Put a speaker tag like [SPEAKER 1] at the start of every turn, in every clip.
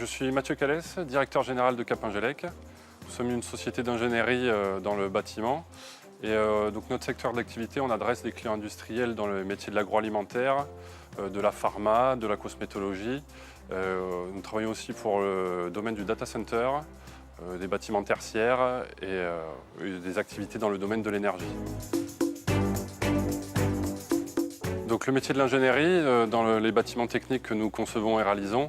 [SPEAKER 1] Je suis Mathieu Callès, directeur général de Capingelec. Nous sommes une société d'ingénierie dans le bâtiment. Et donc notre secteur d'activité, on adresse des clients industriels dans le métier de l'agroalimentaire, de la pharma, de la cosmétologie. Nous travaillons aussi pour le domaine du data center, des bâtiments tertiaires et des activités dans le domaine de l'énergie. Donc le métier de l'ingénierie, dans les bâtiments techniques que nous concevons et réalisons,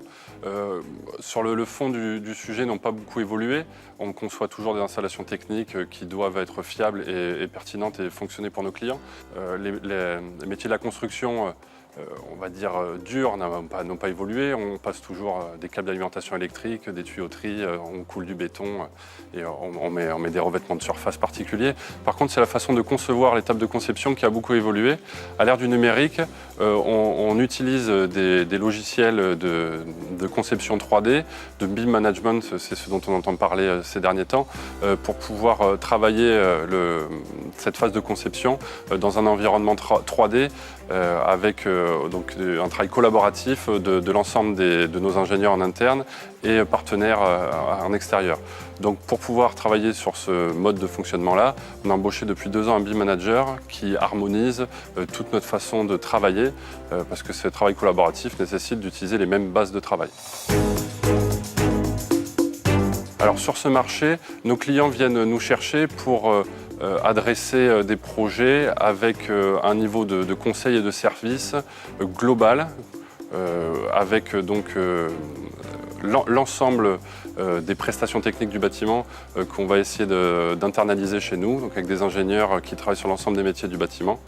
[SPEAKER 1] sur le fond du sujet n'ont pas beaucoup évolué. On conçoit toujours des installations techniques qui doivent être fiables et pertinentes et fonctionner pour nos clients. Les métiers de la construction, on va dire durs, n'ont pas évolué. On passe toujours des câbles d'alimentation électrique, des tuyauteries, on coule du béton et on met des revêtements de surface particuliers. Par contre, c'est la façon de concevoir l'étape de conception qui a beaucoup évolué. À l'ère du numérique, on utilise des logiciels de conception 3D, de BIM management, c'est ce dont on entend parler ces derniers temps, pour pouvoir travailler cette phase de conception dans un environnement 3D avec donc un travail collaboratif de l'ensemble de nos ingénieurs en interne et partenaires en extérieur. Donc pour pouvoir travailler sur ce mode de fonctionnement-là, on a embauché depuis 2 ans un BIM manager qui harmonise toute notre façon de travailler parce que ce travail collaboratif nécessite d'utiliser les mêmes bases de travail. Alors sur ce marché, nos clients viennent nous chercher pour adresser des projets avec un niveau de conseil et de service global, avec donc l'ensemble des prestations techniques du bâtiment qu'on va essayer d'internaliser chez nous, donc avec des ingénieurs qui travaillent sur l'ensemble des métiers du bâtiment.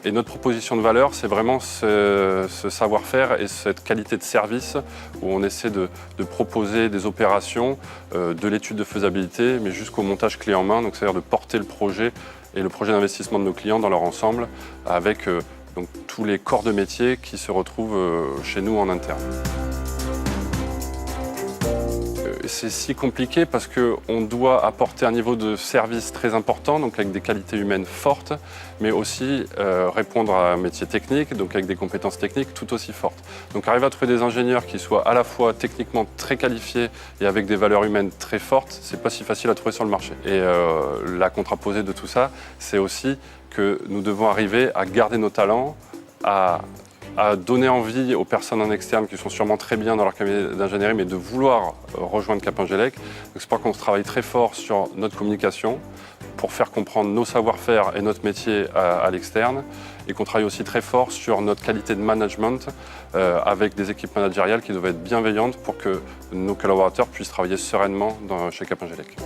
[SPEAKER 1] Et notre proposition de valeur, c'est vraiment ce savoir-faire et cette qualité de service où on essaie de proposer des opérations, de l'étude de faisabilité, mais jusqu'au montage clé en main, donc c'est-à-dire de porter le projet et le projet d'investissement de nos clients dans leur ensemble avec donc, tous les corps de métier qui se retrouvent chez nous en interne. C'est si compliqué parce qu'on doit apporter un niveau de service très important, donc avec des qualités humaines fortes, mais aussi répondre à un métier technique, donc avec des compétences techniques tout aussi fortes. Donc arriver à trouver des ingénieurs qui soient à la fois techniquement très qualifiés et avec des valeurs humaines très fortes, c'est pas si facile à trouver sur le marché. Et la contraposée de tout ça, c'est aussi que nous devons arriver à garder nos talents, à donner envie aux personnes en externe qui sont sûrement très bien dans leur cabinet d'ingénierie, mais de vouloir rejoindre Capingelec. C'est pour ça qu'on travaille très fort sur notre communication pour faire comprendre nos savoir-faire et notre métier à l'externe, et qu'on travaille aussi très fort sur notre qualité de management avec des équipes managériales qui doivent être bienveillantes pour que nos collaborateurs puissent travailler sereinement chez Capingelec.